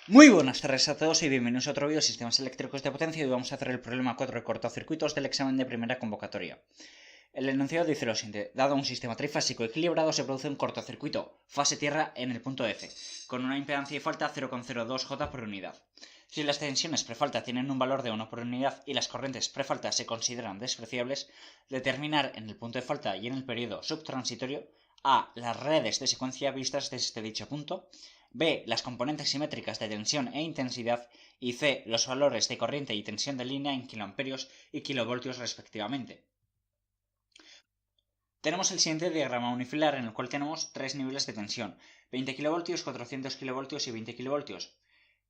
Muy buenas tardes a todos y bienvenidos a otro vídeo de sistemas eléctricos de potencia y hoy vamos a hacer el problema 4 de cortocircuitos del examen de primera convocatoria. El enunciado dice lo siguiente: dado un sistema trifásico equilibrado se produce un cortocircuito fase tierra en el punto F, con una impedancia y falta 0,02 J por unidad. Si las tensiones prefalta tienen un valor de 1 por unidad y las corrientes prefalta se consideran despreciables, determinar en el punto de falta y en el periodo subtransitorio a. las redes de secuencia vistas desde dicho punto, b. las componentes simétricas de tensión e intensidad y c. los valores de corriente y tensión de línea en kiloamperios y kilovoltios respectivamente. Tenemos el siguiente diagrama unifilar en el cual tenemos tres niveles de tensión: 20 kV, 400 kV y 20 kV.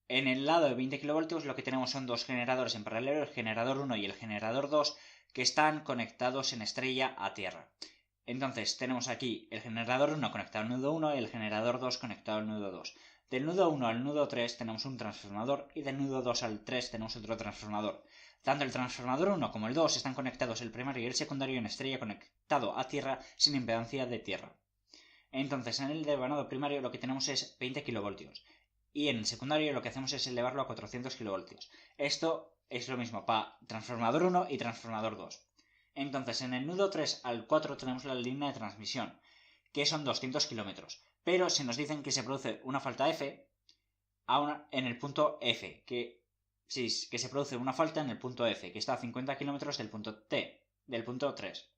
En el lado de 20 kV lo que tenemos son dos generadores en paralelo, el generador 1 y el generador 2, que están conectados en estrella a tierra. Entonces tenemos aquí el generador 1 conectado al nudo 1 y el generador 2 conectado al nudo 2. Del nudo 1 al nudo 3 tenemos un transformador y del nudo 2 al 3 tenemos otro transformador. Tanto el transformador 1 como el 2 están conectados el primario y el secundario en estrella conectado a tierra sin impedancia de tierra. Entonces en el devanado primario lo que tenemos es 20 kV y en el secundario lo que hacemos es elevarlo a 400 kV. Esto es lo mismo para transformador 1 y transformador 2. Entonces en el nudo 3 al 4 tenemos la línea de transmisión, que son 200 kilómetros, pero se nos dicen que se produce una falta F en el punto F, que se produce una falta en el punto F, que está a 50 kilómetros del punto T, del punto 3.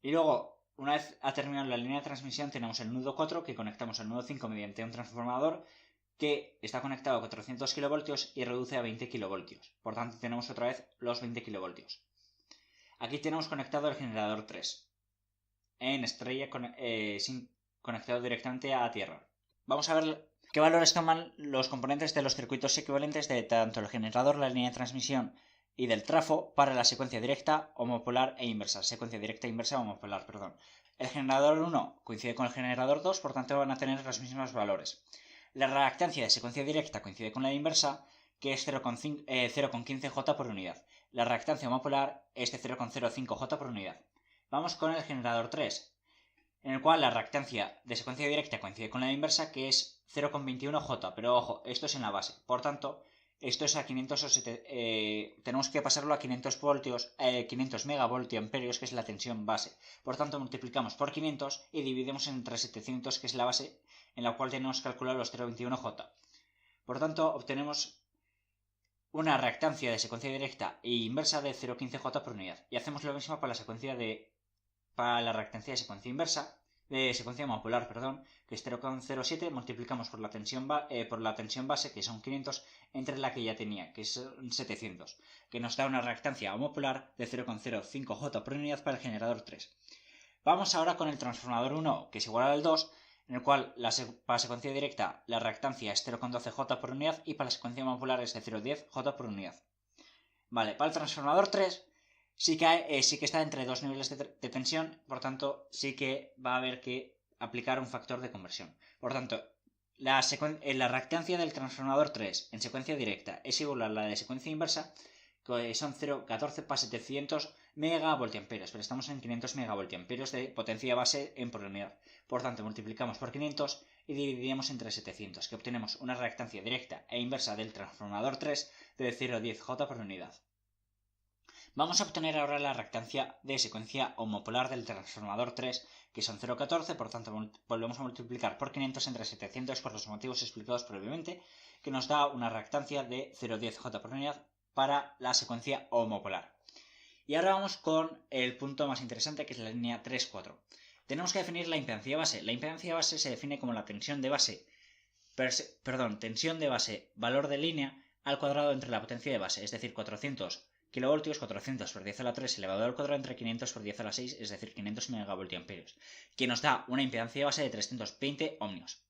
Y luego, una vez ha terminado la línea de transmisión, tenemos el nudo 4 que conectamos al nudo 5 mediante un transformador que está conectado a 400 kV y reduce a 20 kV. Por tanto, tenemos otra vez los 20 kV. Aquí tenemos conectado el generador 3 en estrella conectado directamente a tierra. Vamos a ver qué valores toman los componentes de los circuitos equivalentes de tanto el generador, la línea de transmisión y del trafo para la secuencia directa, homopolar e inversa. Secuencia directa, inversa, homopolar, perdón. El generador 1 coincide con el generador 2, por tanto van a tener los mismos valores. La reactancia de secuencia directa coincide con la inversa, que es 0,15 J por unidad. La reactancia homopolar es de 0,05 J por unidad. Vamos con el generador 3, en el cual la reactancia de secuencia directa coincide con la inversa, que es 0,21 J, pero ojo, esto es en la base. Por tanto, esto es a 500 tenemos que pasarlo a 500 voltios, 500 megavoltiamperios, que es la tensión base. Por tanto, multiplicamos por 500 y dividimos entre 700, que es la base, en la cual tenemos que calcular los 0,21 J. Por tanto, obtenemos una reactancia de secuencia directa e inversa de 0,15 J por unidad. Y hacemos lo mismo para la reactancia de secuencia inversa, de secuencia monopolar, perdón, que es 0,07, multiplicamos por la tensión base, que son 500, entre la que ya tenía, que es 700, que nos da una reactancia homopolar de 0,05 J por unidad para el generador 3. Vamos ahora con el transformador 1, que es igual al 2, en el cual para la secuencia directa la reactancia es 0,12 J por unidad y para la secuencia monopolar es de 0,10 J por unidad. Vale, para el transformador 3 sí que está entre dos niveles de tensión, por tanto sí que va a haber que aplicar un factor de conversión. Por tanto, la reactancia del transformador 3 en secuencia directa es igual a la de secuencia inversa, que son 0,14 para 700 megavoltiamperios, pero estamos en 500 megavoltiamperios de potencia base en por unidad. Por tanto, multiplicamos por 500 y dividimos entre 700, que obtenemos una reactancia directa e inversa del transformador 3 de 0,10 J por unidad. Vamos a obtener ahora la reactancia de secuencia homopolar del transformador 3, que son 0,14, por tanto volvemos a multiplicar por 500 entre 700 por los motivos explicados previamente, que nos da una reactancia de 0,10 J por unidad para la secuencia homopolar. Y ahora vamos con el punto más interesante, que es la línea 3,4. Tenemos que definir la impedancia base. La impedancia base se define como la tensión de base, tensión de base, valor de línea, al cuadrado entre la potencia de base, es decir, 400 kilovoltios, 400 por 10 a la 3 elevado al cuadrado entre 500 por 10 a la 6, es decir, 500 megavoltiamperios, que nos da una impedancia base de 320 ohmios.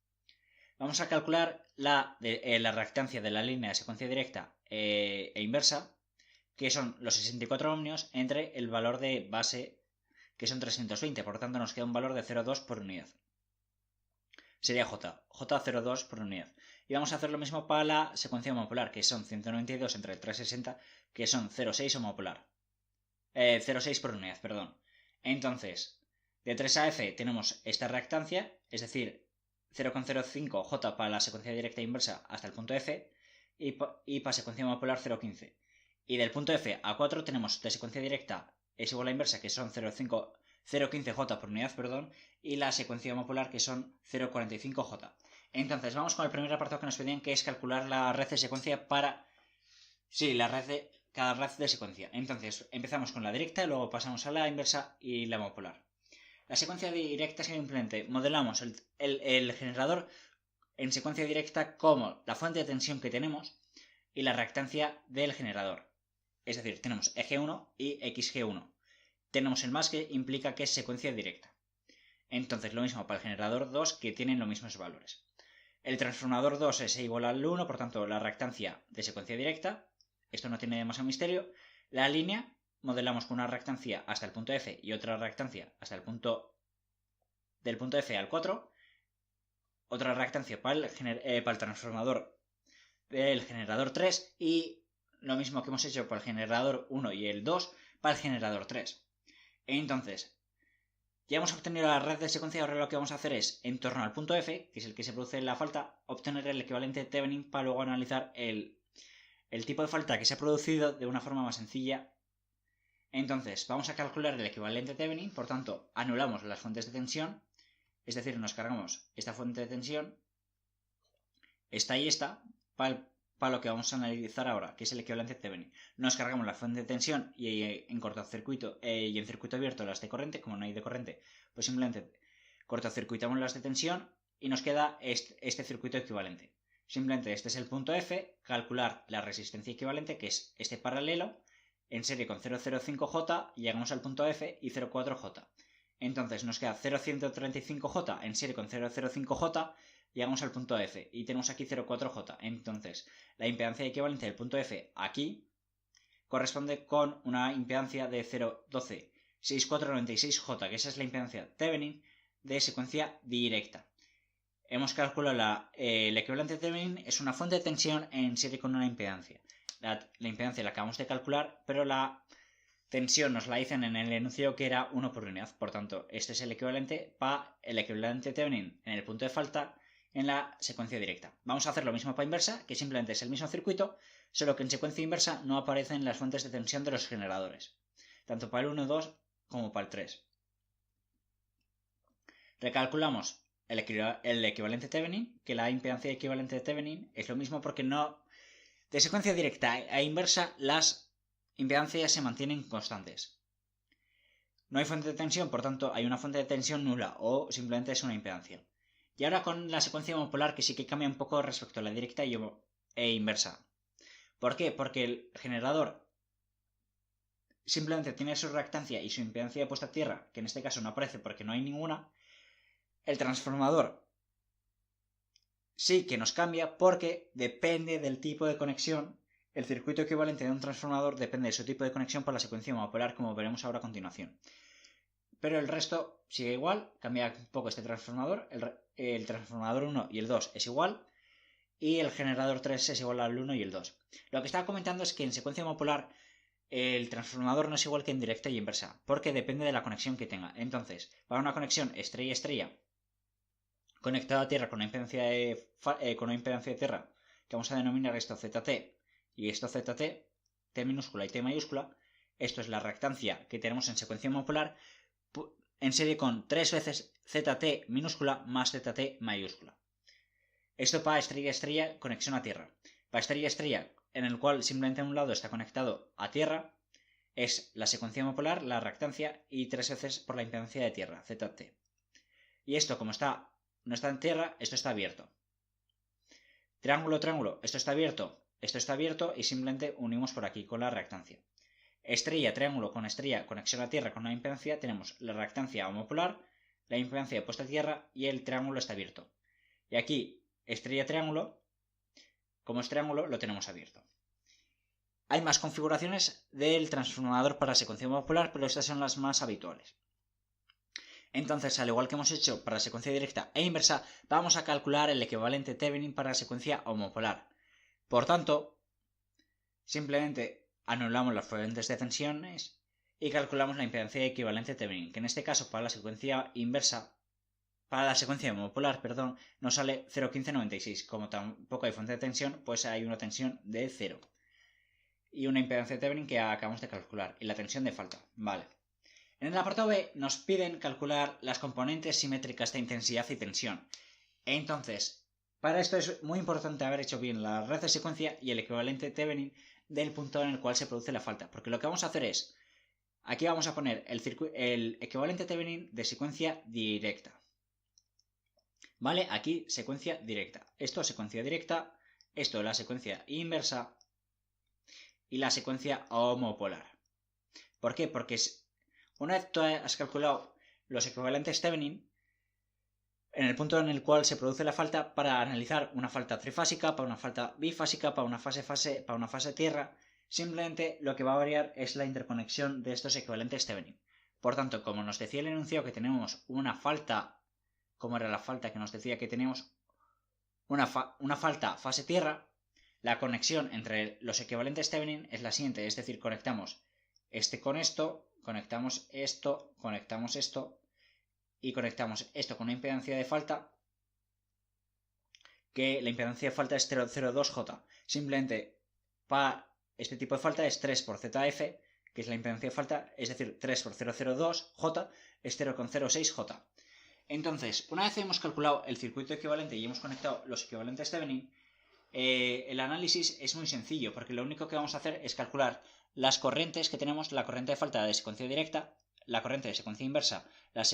Vamos a calcular la reactancia de la línea de secuencia directa e inversa, que son los 64 ohmios, entre el valor de base, que son 320, por tanto nos queda un valor de 0,2 por unidad. Sería J02 por unidad. Y vamos a hacer lo mismo para la secuencia homopolar, que son 192 entre 360, que son 0,6 homopolar. 0,6 por unidad, perdón. Entonces, de 3 a F tenemos esta reactancia, es decir, 0,05J para la secuencia directa e inversa hasta el punto F y para secuencia monopolar 0,15. Y del punto F a 4 tenemos de secuencia directa es igual a inversa, que son 0,15J por unidad, y la secuencia monopolar, que son 0,45J. Entonces, vamos con el primer apartado que nos pedían, que es calcular la red de secuencia para... Sí, cada red de secuencia. Entonces, empezamos con la directa, luego pasamos a la inversa y la monopolar. La secuencia directa simplemente modelamos el generador en secuencia directa como la fuente de tensión que tenemos y la reactancia del generador. Es decir, tenemos EG1 y XG1. Tenemos el más, que implica que es secuencia directa. Entonces, lo mismo para el generador 2, que tienen los mismos valores. El transformador 2 es igual al 1, por tanto, la reactancia de secuencia directa. Esto no tiene demasiado misterio. La línea modelamos con una reactancia hasta el punto F y otra reactancia hasta el punto del punto F al 4. Otra reactancia para el transformador del generador 3 y lo mismo que hemos hecho para el generador 1 y el 2 para el generador 3. Entonces, ya hemos obtenido la red de secuencia. Ahora lo que vamos a hacer es, en torno al punto F, que es el que se produce en la falta, obtener el equivalente Thevenin para luego analizar el tipo de falta que se ha producido de una forma más sencilla. Entonces, vamos a calcular el equivalente Thevenin, por tanto, anulamos las fuentes de tensión, es decir, nos cargamos esta fuente de tensión, esta y esta, para lo que vamos a analizar ahora, que es el equivalente Thevenin. Nos cargamos la fuente de tensión y en cortocircuito y en circuito abierto las de corriente. Como no hay de corriente, pues simplemente cortocircuitamos las de tensión y nos queda este circuito equivalente. Simplemente este es el punto F, calcular la resistencia equivalente, que es este paralelo, en serie con 0,05J, llegamos al punto F y 0,4J. Entonces nos queda 0,135J en serie con 0,05J, llegamos al punto F y tenemos aquí 0,4J. Entonces, la impedancia equivalente del punto F aquí corresponde con una impedancia de 0,126496J, que esa es la impedancia Thevenin de secuencia directa. Hemos calculado el equivalente Thevenin, es una fuente de tensión en serie con una impedancia. La impedancia la acabamos de calcular, pero la tensión nos la dicen en el enunciado que era 1 por unidad. Por tanto, este es el equivalente para el equivalente Thevenin en el punto de falta en la secuencia directa. Vamos a hacer lo mismo para inversa, que simplemente es el mismo circuito, solo que en secuencia inversa no aparecen las fuentes de tensión de los generadores, tanto para el 1, 2 como para el 3. Recalculamos el equivalente Thevenin, que la impedancia equivalente de Thevenin es lo mismo porque no... De secuencia directa a inversa, las impedancias se mantienen constantes. No hay fuente de tensión, por tanto hay una fuente de tensión nula o simplemente es una impedancia. Y ahora con la secuencia monopolar, que sí que cambia un poco respecto a la directa e inversa. ¿Por qué? Porque el generador simplemente tiene su reactancia y su impedancia de puesta a tierra, que en este caso no aparece porque no hay ninguna. El transformador sí que nos cambia porque depende del tipo de conexión. El circuito equivalente de un transformador depende de su tipo de conexión para la secuencia monopolar, como veremos ahora a continuación. Pero el resto sigue igual, cambia un poco este transformador. El transformador 1 y el 2 es igual, y el generador 3 es igual al 1 y el 2. Lo que estaba comentando es que en secuencia monopolar el transformador no es igual que en directa y inversa, porque depende de la conexión que tenga. Entonces, para una conexión estrella-estrella conectada a tierra con una impedancia de tierra, que vamos a denominar esto ZT y esto ZT, T minúscula y T mayúscula, esto es la reactancia que tenemos en secuencia monopolar, en serie con 3 veces ZT minúscula más ZT mayúscula. Esto para estrella-estrella, conexión a tierra. Para estrella-estrella, en el cual simplemente un lado está conectado a tierra, es la secuencia monopolar, la reactancia y 3 veces por la impedancia de tierra, ZT. Y esto, como no está en tierra, esto está abierto. Triángulo, triángulo, esto está abierto y simplemente unimos por aquí con la reactancia. Estrella, triángulo con estrella, conexión a tierra con una impedancia, tenemos la reactancia homopolar, la impedancia de puesta a tierra y el triángulo está abierto. Y aquí, estrella, triángulo, como es triángulo, lo tenemos abierto. Hay más configuraciones del transformador para secuencia monopolar, pero estas son las más habituales. Entonces, al igual que hemos hecho para la secuencia directa e inversa, vamos a calcular el equivalente Thevenin para la secuencia homopolar. Por tanto, simplemente anulamos las fuentes de tensiones y calculamos la impedancia equivalente Thevenin, que en este caso para la secuencia inversa, para la secuencia monopolar, perdón, nos sale 0,1596. Como tampoco hay fuente de tensión, pues hay una tensión de 0. Y una impedancia de Thevenin que acabamos de calcular. Y la tensión de falta. Vale. En el apartado B nos piden calcular las componentes simétricas de intensidad y tensión. Entonces, para esto es muy importante haber hecho bien la red de secuencia y el equivalente Thevenin del punto en el cual se produce la falta. Porque lo que vamos a hacer es, aquí vamos a poner el equivalente Thevenin de secuencia directa. ¿Vale? Aquí secuencia directa. Esto secuencia directa, esto la secuencia inversa y la secuencia homopolar. ¿Por qué? Porque una vez tú has calculado los equivalentes Thevenin, en el punto en el cual se produce la falta, para analizar una falta trifásica, para una falta bifásica, para una fase tierra, simplemente lo que va a variar es la interconexión de estos equivalentes Thevenin. Por tanto, como nos decía el enunciado que tenemos una falta, como era la falta que nos decía que tenemos una falta fase tierra, la conexión entre los equivalentes Thevenin es la siguiente, es decir, conectamos este con esto, conectamos esto y conectamos esto con una impedancia de falta, que la impedancia de falta es 0,02J. Simplemente para este tipo de falta es 3 por ZF, que es la impedancia de falta, es decir, 3 por 0,02J es 0,06J. Entonces, una vez hemos calculado el circuito equivalente y hemos conectado los equivalentes Thevenin, el análisis es muy sencillo, porque lo único que vamos a hacer es calcular las corrientes que tenemos, la corriente de falta de secuencia directa, la corriente de secuencia inversa, la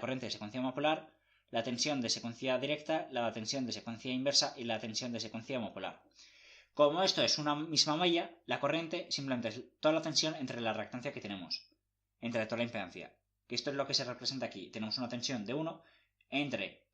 corriente de secuencia homopolar, la tensión de secuencia directa, la tensión de secuencia inversa y la tensión de secuencia homopolar. Como esto es una misma malla, la corriente simplemente es toda la tensión entre la reactancia que tenemos, entre toda la impedancia. Que esto es lo que se representa aquí. Tenemos una tensión de 1 entre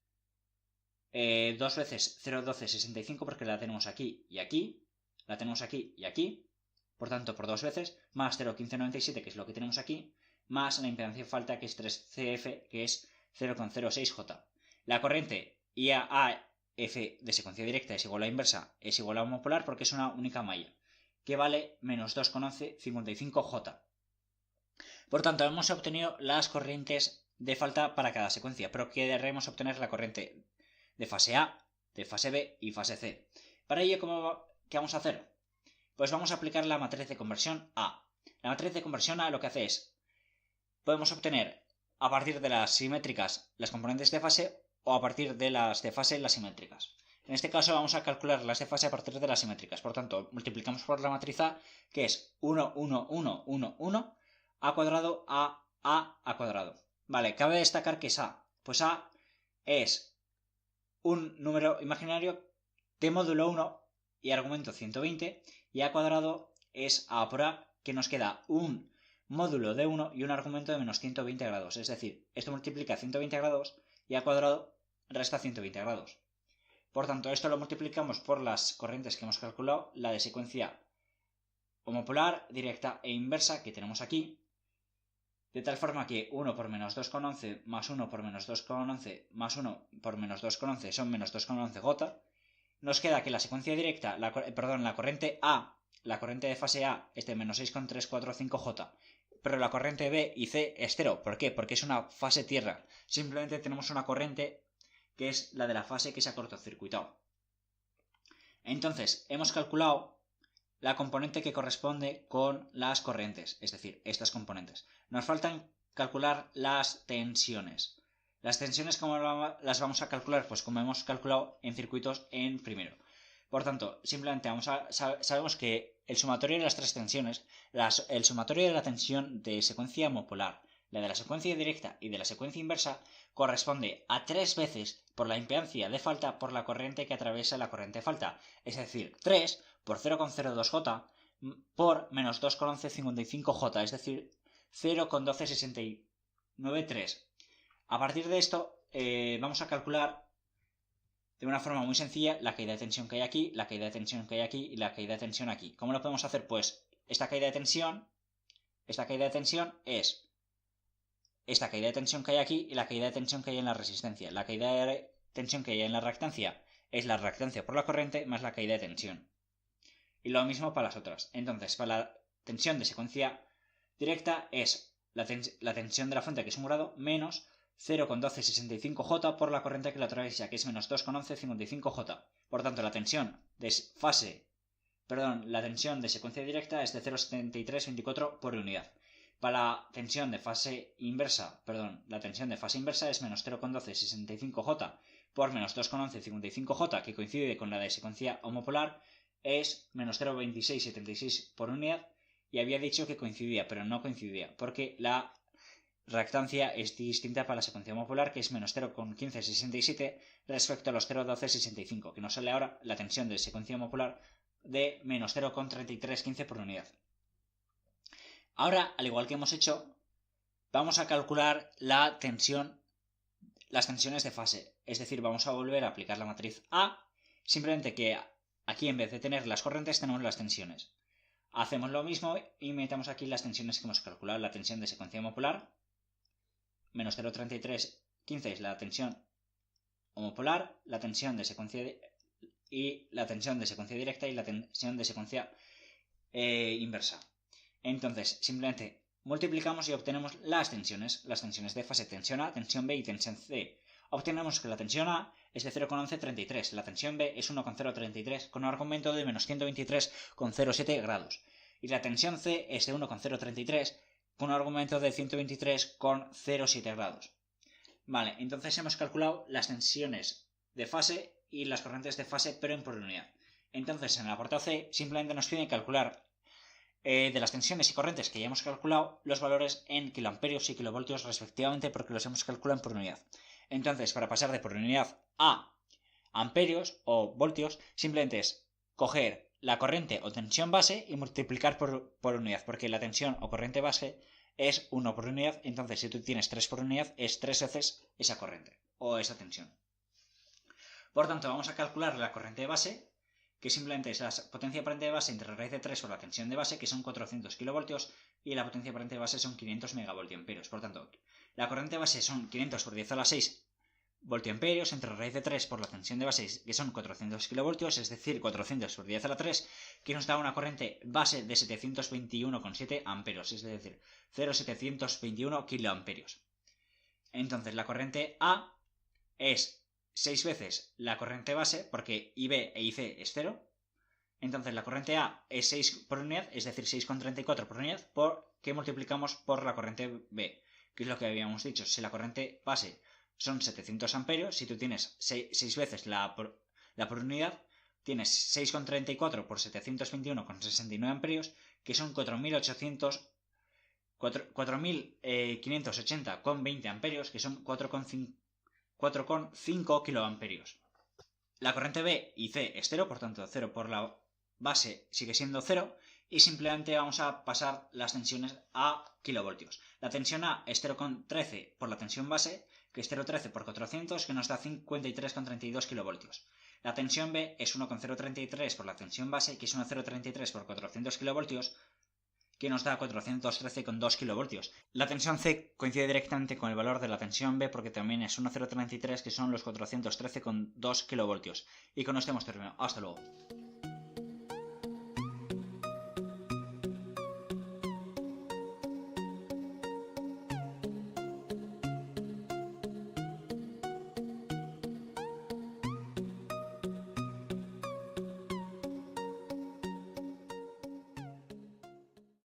2 veces 0,1265 porque la tenemos aquí y aquí, la tenemos aquí y aquí, por tanto por 2 veces, más 0,1597 que es lo que tenemos aquí, más la impedancia de falta que es 3CF que es 0,06J. La corriente IAF de secuencia directa es igual a inversa, es igual a homopolar porque es una única malla, que vale menos 2,1155J. Por tanto, hemos obtenido las corrientes de falta para cada secuencia, pero queremos obtener la corriente de fase A, de fase B y fase C. Para ello, ¿qué vamos a hacer? Pues vamos a aplicar la matriz de conversión A. La matriz de conversión A lo que hace es, podemos obtener a partir de las simétricas las componentes de fase o a partir de las de fase las simétricas. En este caso vamos a calcular las de fase a partir de las simétricas. Por tanto, multiplicamos por la matriz A, que es 1, 1, 1, 1, 1, A cuadrado, A cuadrado. Vale, cabe destacar que es A. Pues A es un número imaginario de módulo 1 y argumento 120, y A cuadrado es A por A, que nos queda un módulo de 1 y un argumento de menos 120 grados. Es decir, esto multiplica 120 grados y A cuadrado resta 120 grados. Por tanto, esto lo multiplicamos por las corrientes que hemos calculado, la de secuencia homopolar, directa e inversa que tenemos aquí, de tal forma que 1 por menos 2,11 más 1 por menos 2,11 más 1 por menos 2,11 son menos 2,11J. Nos queda que la secuencia directa, la corriente A, la corriente de fase A es de menos 6,345J, pero la corriente B y C es 0. ¿Por qué? Porque es una fase tierra. Simplemente tenemos una corriente que es la de la fase que se ha cortocircuitado. Entonces, hemos calculado la componente que corresponde con las corrientes, es decir, estas componentes. Nos faltan calcular las tensiones. Las tensiones, ¿cómo las vamos a calcular? Pues como hemos calculado en circuitos en primero. Por tanto, simplemente sabemos que el sumatorio de las tres tensiones, el sumatorio de la tensión de secuencia homopolar, la de la secuencia directa y de la secuencia inversa, corresponde a 3 veces por la impedancia de falta por la corriente que atraviesa la corriente de falta. Es decir, 3 por 0,02J por menos 2,1155J, es decir, 0,12693. A partir de esto, vamos a calcular de una forma muy sencilla la caída de tensión que hay aquí, la caída de tensión que hay aquí y la caída de tensión aquí. ¿Cómo lo podemos hacer? Pues esta caída de tensión es esta caída de tensión que hay aquí y la caída de tensión que hay en la resistencia. La caída de tensión que hay en la reactancia es la reactancia por la corriente más la caída de tensión. Y lo mismo para las otras. Entonces, para la tensión de secuencia directa es la tensión de la fuente, que es 1 grado, menos 0,1265J por la corriente que la atraviesa, que es menos 2,1155J. Por tanto, la tensión de secuencia directa es de 0,7324 por unidad. Para la tensión de fase inversa, es menos 0,1265J por menos 2,1155J, que coincide con la de secuencia homopolar, es menos 0,2676 por unidad, y había dicho que coincidía, pero no coincidía, porque la reactancia es distinta para la secuencia homopolar, que es menos 0,1567 respecto a los 0,1265, que nos sale ahora la tensión de secuencia homopolar de menos 0,3315 por unidad. Ahora, al igual que hemos hecho, vamos a calcular las tensiones de fase, es decir, vamos a volver a aplicar la matriz A, simplemente que aquí en vez de tener las corrientes tenemos las tensiones. Hacemos lo mismo y metemos aquí las tensiones que hemos calculado. La tensión de secuencia homopolar, menos 0,3315 es la tensión homopolar, la tensión de secuencia directa y la tensión de secuencia inversa. Entonces, simplemente multiplicamos y obtenemos las tensiones de fase, tensión A, tensión B y tensión C. Obtenemos que la tensión A es de 0,1133, la tensión B es 1,033 con un argumento de menos 123,07 grados y la tensión C es de 1,033 con un argumento de 123,07 grados. Vale, entonces hemos calculado las tensiones de fase y las corrientes de fase, pero en por unidad. Entonces en el apartado C simplemente nos piden calcular de las tensiones y corrientes que ya hemos calculado los valores en kiloamperios y kilovoltios respectivamente, porque los hemos calculado en por unidad. Entonces, para pasar de por unidad a amperios o voltios, simplemente es coger la corriente o tensión base y multiplicar por unidad, porque la tensión o corriente base es 1 por unidad, entonces si tú tienes 3 por unidad es 3 veces esa corriente o esa tensión. Por tanto, vamos a calcular la corriente de base, que simplemente es la potencia aparente de base entre raíz de 3 por la tensión de base, que son 400 kV, y la potencia aparente de base son 500 MVA. Por tanto, la corriente de base son 500 por 10 a la 6 voltiamperios entre raíz de 3 por la tensión de base, que son 400 kV, es decir, 400 por 10 a la 3, que nos da una corriente base de 721,7 amperios, es decir, 0,721 kiloamperios. Entonces, la corriente A es 6 veces la corriente base, porque IB e IC es 0. Entonces la corriente A es 6 por unidad, es decir, 6,34 por unidad, que multiplicamos por la corriente B, que es lo que habíamos dicho. Si la corriente base son 700 amperios, si tú tienes 6 veces la por unidad, tienes 6,34 por 721,69 amperios, que son 4.580,20 amperios, que son 4,5 kiloamperios. La corriente B y C es 0, por tanto 0 por la base sigue siendo 0, y simplemente vamos a pasar las tensiones a kilovoltios. La tensión A es 0,13 por la tensión base, que es 0,13 por 400, que nos da 53,32 kilovoltios. La tensión B es 1,033 por la tensión base, que es 1,033 por 400 kilovoltios, que nos da 413,2 kilovoltios. La tensión C coincide directamente con el valor de la tensión B, porque también es 1,033, que son los 413,2 kilovoltios. Y con esto hemos terminado. Hasta luego.